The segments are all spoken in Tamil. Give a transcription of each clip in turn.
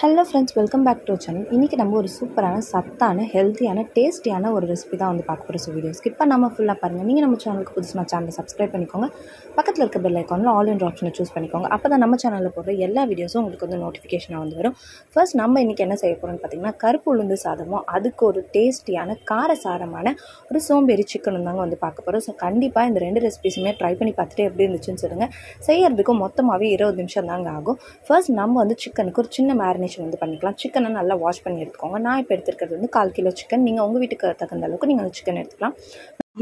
Hello friends, welcome back to channel. இன்றைக்கி நம்ம ஒரு சூப்பரான சத்தான ஹெல்த்தியான டேஸ்டியான ஒரு ரெசிபி தான் வந்து பார்க்க போகிறோம். ஸோ வீடியோ ஸ்கிப் பண்ணாமல் ஃபுல்லாக பாருங்கள். நீங்கள் நம்ம சேனலுக்கு புதுசுனா சேனலை சப்ஸ்கிரைப் பண்ணிக்கோங்க. பக்கத்தில் இருக்க பெல் ஐக்கானில் ஆல் என்ற ஆப்ஷனை சூஸ் பண்ணிக்கோங்க. அப்போ தான் நம்ம சேனலில் போடுற எல்லா வீடியோஸும் உங்களுக்கு வந்து நோட்டிஃபிகேஷனாக வந்து வரும். ஃபர்ஸ்ட் நம்ம இன்றைக்கி என்ன செய்ய போகிறோம்னு பார்த்தீங்கன்னா, கருப்பு உளுந்து சாதமும் அதுக்கு ஒரு டேஸ்டியான காரசாரமான ஒரு சோம்பேறி சிக்கனும் தாங்க வந்து பார்க்க போகிறோம். ஸோ கண்டிப்பாக இந்த ரெண்டு ரெசிபிஸுமே ட்ரை பண்ணி பார்த்துட்டு எப்படி இருந்துச்சுன்னு சொல்லுங்கள். செய்யறதுக்கு மொத்தமாகவே 20 நிமிஷம் தாங்க ஆகும். ஃபர்ஸ்ட் நம்ம வந்து சிக்கனுக்கு ஒரு சின்ன மேரினேஷன் வந்து பண்ணிக்கலாம். சிக்கனை நல்லா வாஷ் பண்ணி எடுத்துக்கோங்க. நான் இப்போ எடுத்துக்கிறது வந்து 1/4 கிலோ சிக்கன். நீங்கள் உங்கள் வீட்டுக்கு தகுந்த அளவுக்கு நீங்கள் அந்த சிக்கன் எடுத்துக்கலாம்.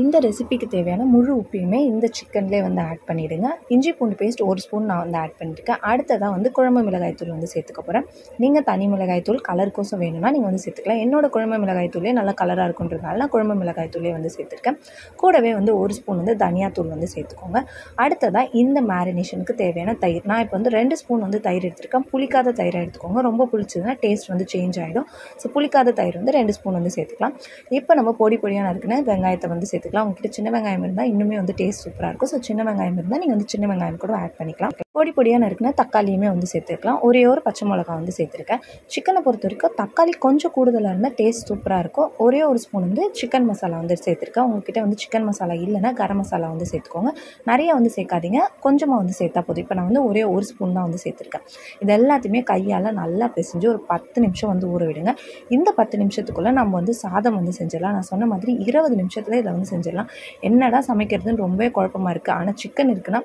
இந்த ரெசிபிக்கு தேவையான முழு உப்பையுமே இந்த சிக்கன்லேயே வந்து ஆட் பண்ணிவிடுங்க. இஞ்சி பூண்டு பேஸ்ட் 1 ஸ்பூன் நான் வந்து ஆட் பண்ணியிருக்கேன். அடுத்ததாக வந்து குழம்பு மிளகாய்த்தூள் வந்து சேர்த்துக்க போகிறேன். நீங்கள் தனி மிளகாய்த்தூள் கலருக்கோசம் வேணும்னா நீங்கள் வந்து சேர்த்துக்கலாம். என்னோட குழம்பு மிளகாய்த்தூளே நல்லா கலராக இருக்குன்றதுனால நான் குழம்பு மிளகாய்த்தூளே வந்து சேர்த்துருக்கேன். கூடவே வந்து 1 ஸ்பூன் வந்து தனியாத்தூள் வந்து சேர்த்துக்கோங்க. அடுத்ததாக இந்த மேரினேஷனுக்கு தேவையான தயிர். நான் இப்போ வந்து 2 ஸ்பூன் வந்து தயிர் எடுத்துருக்கேன். புளிக்காத தயிரை எடுத்துக்கோங்க. ரொம்ப புளிச்சதுன்னா டேஸ்ட் வந்து சேஞ்ச் ஆகிடும். ஸோ புளிக்காத தயிர் வந்து 2 ஸ்பூன் வந்து சேர்த்துக்கலாம். இப்போ நம்ம பொடியாக நறுக்குன வெங்காயத்தை வந்து சேர்த்துக்கலாம். உங்ககிட்ட சின்ன வெங்காயம் இருந்தால் இன்னுமே வந்து டேஸ்ட் சூப்பராக இருக்கும். ஸோ சின்ன வெங்காயம் இருந்தால் நீங்கள் வந்து சின்ன வெங்காயம் கூட ஆட் பண்ணிக்கலாம். பொடியாக நறுக்குனா தக்காளியுமே வந்து சேர்த்துக்கலாம். ஒரே ஒரு பச்சை மிளகா வந்து சேர்த்துருக்கேன். சிக்கனை பொறுத்த வரைக்கும் தக்காளி கொஞ்சம் கூடுதலாக இருந்தால் டேஸ்ட் சூப்பராக இருக்கும். ஒரே ஒரு ஸ்பூன் வந்து சிக்கன் மசாலா வந்து சேர்த்துருக்கேன். உங்ககிட்ட வந்து சிக்கன் மசாலா இல்லைன்னா கரம் மசாலா வந்து சேர்த்துக்கோங்க. நிறைய வந்து சேர்க்காதீங்க, கொஞ்சமாக வந்து சேர்த்தா போதும். இப்போ நான் வந்து ஒரே ஒரு ஸ்பூன் தான் வந்து சேர்த்துருக்கேன். இது எல்லாத்தையுமே கையால் நல்லா பிசைஞ்சு ஒரு 10 நிமிஷம் வந்து ஊற விடுங்க. இந்த 10 நிமிஷத்துக்குள்ளே நம்ம வந்து சாதம் வந்து செஞ்சிடலாம். நான் சொன்ன மாதிரி 20 நிமிஷத்தில் இதை வந்து செஞ்சிடலாம். என்னடா சமைக்கிறதுன்னு ரொம்பவே குழப்பமாக இருக்குது. ஆனால் சிக்கன் இருக்குன்னா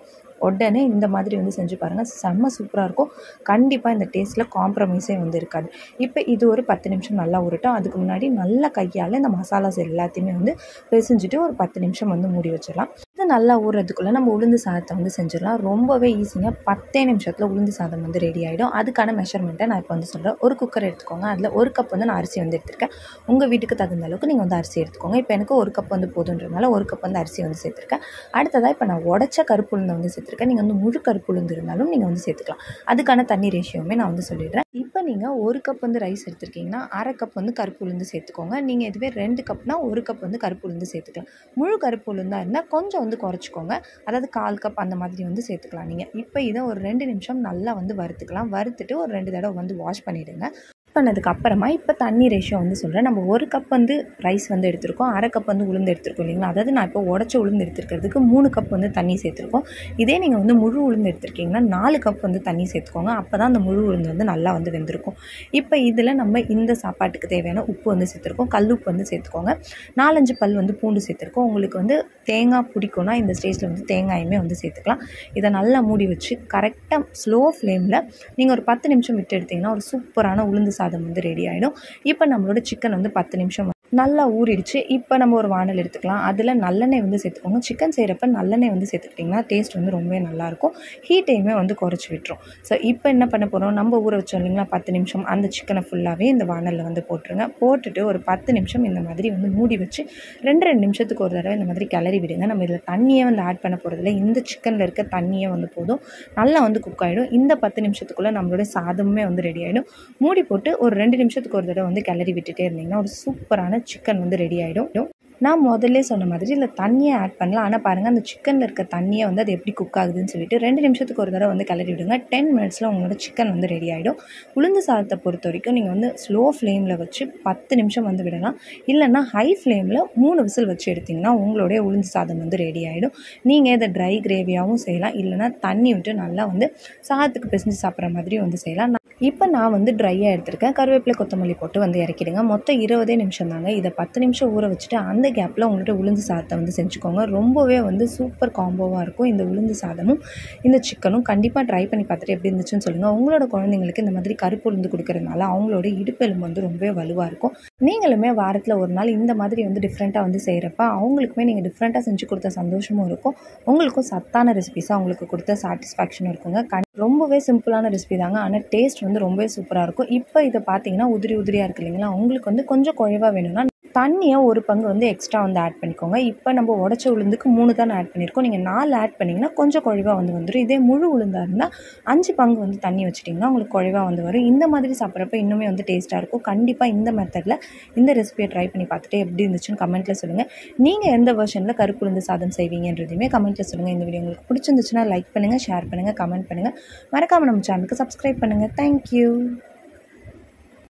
உடனே இந்த மாதிரி வந்து செஞ்சு பாருங்கள். செம்ம சூப்பராக இருக்கும். கண்டிப்பாக இந்த டேஸ்ட்டில் காம்ப்ரமைஸே வந்து இருக்காது. இப்போ இது ஒரு 10 நிமிஷம் நல்லா உருட்டும். அதுக்கு முன்னாடி நல்லா கையால் இந்த மசாலாஸ் எல்லாத்தையுமே வந்து பிசைஞ்சிட்டு ஒரு 10 நிமிஷம் வந்து மூடி வச்சிடலாம். இது நல்லா ஊறுறதுக்குள்ளே நம்ம உளுந்து சாதத்தை வந்து செஞ்சிடலாம். ரொம்பவே ஈஸியாக 10 நிமிஷத்தில் உளுந்து சாதம் வந்து ரெடி ஆகிடும். அதுக்கான மெஷர்மெண்ட்டை நான் இப்போ வந்து சொல்கிறேன். ஒரு குக்கர் எடுத்துக்கோங்க. அதில் 1 கப் வந்து நான் அரிசி வந்து எடுத்திருக்கேன். உங்கள் வீட்டுக்கு தகுந்த அளவுக்கு நீங்கள் வந்து அரிசி எடுத்துக்கோங்க. இப்போ எனக்கு 1 கப் வந்து போதுன்றதுனால 1 கப் வந்து அரிசி வந்து சேர்த்துருக்கேன். அடுத்ததாக இப்போ நான் உடச்ச கருப்பு உளுந்தை வந்து சேர்த்துருக்கேன். நீங்கள் வந்து முழு கருப்பு உளுந்து இருந்தாலும் நீங்கள் வந்து சேர்த்துக்கலாம். அதுக்கான தண்ணி ரேஷியோவுமே நான் வந்து சொல்லிடுறேன். இப்போ நீங்கள் 1 கப் வந்து ரைஸ் எடுத்துருக்கீங்கன்னா 1/2 கப் வந்து கருப்பு உளுந்து சேர்த்துக்கோங்க. நீங்கள் இதுவே 2 கப்னா 1 கப் வந்து கருப்பு உளுந்து சேர்த்துக்கலாம். முழு கருப்பு உளுந்தாக இருந்தால் கொஞ்சம் வந்து குறைச்சிக்கோங்க. அதாவது 1/4 கப் அந்த மாதிரி வந்து சேர்த்துக்கலாம் நீங்கள். இப்போ இதை ஒரு 2 நிமிஷம் நல்லா வந்து வறுத்துக்கலாம். வறுத்துட்டு ஒரு 2 தடவை வந்து வாஷ் பண்ணிவிடுங்க. பண்ணதுக்கு அப்புறமா இப்போ தண்ணி ரேஷியோ வந்து சொல்கிறேன். நம்ம 1 கப் வந்து ரைஸ் வந்து எடுத்துருக்கோம், 1/2 கப் வந்து உளுந்து எடுத்துருக்கோம் இல்லைங்களா. அதாவது நான் இப்போ உடச்ச உளுந்து எடுத்துருக்கிறதுக்கு 3 கப் வந்து தண்ணி சேர்த்துருக்கோம். இதே நீங்கள் வந்து முழு உளுந்து எடுத்துருக்கீங்கன்னா 4 கப் வந்து தண்ணி சேர்த்துக்கோங்க. அப்போ தான் அந்த முழு உளுந்து வந்து நல்லா வந்து வெந்திருக்கும். இப்போ இதில் நம்ம இந்த சாப்பாட்டுக்கு தேவையான உப்பு வந்து சேர்த்துருக்கோம். கல் உப்பு வந்து சேர்த்துக்கோங்க. 4-5 பல் வந்து பூண்டு சேர்த்துருக்கோம். உங்களுக்கு வந்து தேங்காய் பிடிக்கும்னா இந்த ஸ்டேஜில் வந்து தேங்காயுமே வந்து சேர்த்துக்கலாம். இதை நல்லா மூடி வச்சு கரெக்டாக ஸ்லோ ஃப்ளேமில் நீங்கள் ஒரு 10 நிமிஷம் விட்டு எடுத்திங்கன்னா ஒரு சூப்பரான உளுந்து சாதம் வந்து ரெடி ஆகிடும். இப்போ நம்மளோட சிக்கன் வந்து 10 நிமிஷம் நல்லா ஊறிடுச்சு. இப்போ நம்ம ஒரு வானல் எடுத்துக்கலாம். அதில் நல்லெண்ணெய் வந்து சேர்த்துக்கோங்க. சிக்கன் செய்கிறப்ப நல்லெண்ணெய் வந்து சேர்த்துக்கிட்டிங்கன்னா டேஸ்ட் வந்து ரொம்பவே நல்லாயிருக்கும். ஹீட்டையுமே வந்து குறைச்சி விட்டுரும். ஸோ இப்போ என்ன பண்ண போகிறோம், நம்ம ஊற வச்சோம் இல்லைங்களா 10 நிமிஷம், அந்த சிக்கனை ஃபுல்லாகவே இந்த வானலில் வந்து போட்டுருங்க. போட்டுட்டு ஒரு 10 நிமிஷம் இந்த மாதிரி வந்து மூடி வச்சு 2 நிமிஷத்துக்கு ஒரு தடவை இந்த மாதிரி கிளறி விடுங்க. நம்ம இதில் தண்ணியே வந்து ஆட் பண்ண போகிறதில்ல. இந்த சிக்கனில் இருக்க தண்ணியே வந்து போதும். நல்லா வந்து குக் ஆகிடும். இந்த 10 நிமிஷத்துக்குள்ளே நம்மளோட சாதமுமே வந்து ரெடி ஆகிடும். மூடி போட்டு ஒரு 2 நிமிஷத்துக்கு ஒரு தடவை வந்து கிளறி விட்டுட்டே இருந்தீங்கன்னா ஒரு சூப்பரான சிக்கன் வந்து ரெடி ஆகிடும். நான் முதல்ல சொன்ன மாதிரி இதில் தண்ணியை ஆட் பண்ணலாம். ஆனால் பாருங்கள் அந்த சிக்கனில் இருக்க தண்ணியை வந்து அது எப்படி குக் ஆகுதுன்னு சொல்லிட்டு 2 நிமிஷத்துக்கு ஒரு தடவை வந்து கிளறி விடுங்க. 10 மினிட்ஸில் உங்களோட சிக்கன் வந்து ரெடி ஆகிடும். உளுந்து சாதத்தை பொறுத்த வரைக்கும் நீங்கள் வந்து ஸ்லோ ஃப்ளேமில் வச்சு 10 நிமிஷம் வந்து விடலாம். இல்லைன்னா ஹை ஃப்ளேமில் 3 விசில் வச்சு எடுத்திங்கன்னா உங்களுடைய உளுந்து சாதம் வந்து ரெடி ஆகிடும். நீங்கள் இதை ட்ரை கிரேவியாகவும் செய்யலாம், இல்லைனா தண்ணி விட்டு நல்லா வந்து சாதத்துக்கு பிசைஞ்சு சாப்பிட்ற மாதிரி வந்து செய்யலாம். இப்போ நான் வந்து ட்ரையாக எடுத்திருக்கேன். கருவேப்பிலை கொத்தமல்லி போட்டு வந்து இறக்கிடுங்க. மொத்தம் 20 நிமிஷம் தாங்க. இதை 10 நிமிஷம் ஊற வச்சுட்டு அந்த கேப்பில் உங்கள்கிட்ட உளுந்து சாதத்தை வந்து செஞ்சுக்கோங்க. ரொம்பவே வந்து சூப்பர் காம்போவாக இருக்கும் இந்த உளுந்து சாதமும் இந்த சிக்கனும். கண்டிப்பாக ட்ரை பண்ணி பார்த்துட்டு எப்படி இருந்துச்சுன்னு சொல்லுங்கள். உங்களோட குழந்தைங்களுக்கு இந்த மாதிரி கருப்பு உளுந்து கொடுக்கறதுனால அவங்களோட இடுப்பெலும்பு வந்து ரொம்பவே வலுவாக இருக்கும். நீங்களுமே வாரத்தில் ஒரு நாள் இந்த மாதிரி வந்து டிஃப்ரெண்ட்டாக வந்து செய்கிறப்ப அவங்களுக்குமே நீங்கள் டிஃப்ரெண்ட்டாக செஞ்சு கொடுத்த சந்தோஷமும் இருக்கும். உங்களுக்கும் சத்தான ரெசிபிஸாக அவங்களுக்கு கொடுத்த சாட்டிஸ்ஃபேக்ஷனும் இருக்குங்க. ரொம்பவே சிம்பிளான ரெசிபி தாங்க. ஆனால் டேஸ்ட் வந்து ரொம்பவே சூப்பராக இருக்கும். இப்போ இதை பார்த்தீங்கன்னா உதிரியாக இருக்குது இல்லைங்களா. உங்களுக்கு வந்து கொஞ்சம் குறைவாக வேணும்னா தண்ணியை 1 பங்கு வந்து எக்ஸ்ட்ரா வந்து ஆட் பண்ணிக்கோங்க. இப்போ நம்ம உடச்ச உளுந்துக்கு 3 தான் ஆட் பண்ணியிருக்கோம். நீங்கள் 4 ஆட் பண்ணிங்கன்னா கொஞ்சம் குறைவாக வந்து வந்துடும். இதே முழு உளுந்தாக இருந்தால் 5 பங்கு வந்து தண்ணி வச்சிட்டிங்கன்னா உங்களுக்கு குறைவாக வந்து வரும். இந்த மாதிரி சாப்பிட்றப்ப இன்னுமே வந்து டேஸ்ட்டாக இருக்கும். கண்டிப்பாக இந்த மெத்தடில் இந்த ரெசிபியை ட்ரை பண்ணி பார்த்துட்டு எப்படி இருந்துச்சுன்னு கமெண்ட்டில் சொல்லுங்கள். நீங்கள் எந்த வெர்ஷனில் கருப்பு உளுந்து சாதம் செய்வீங்கன்றதையுமே கமெண்ட்டில் சொல்லுங்கள். இந்த வீடியோ உங்களுக்கு பிடிச்சிருந்துச்சுன்னா லைக் பண்ணுங்கள், ஷேர் பண்ணுங்கள், கமெண்ட் பண்ணுங்கள். மறக்காமல் நம்ம சேனலுக்கு சப்ஸ்கிரைப் பண்ணுங்கள். தேங்க்யூ.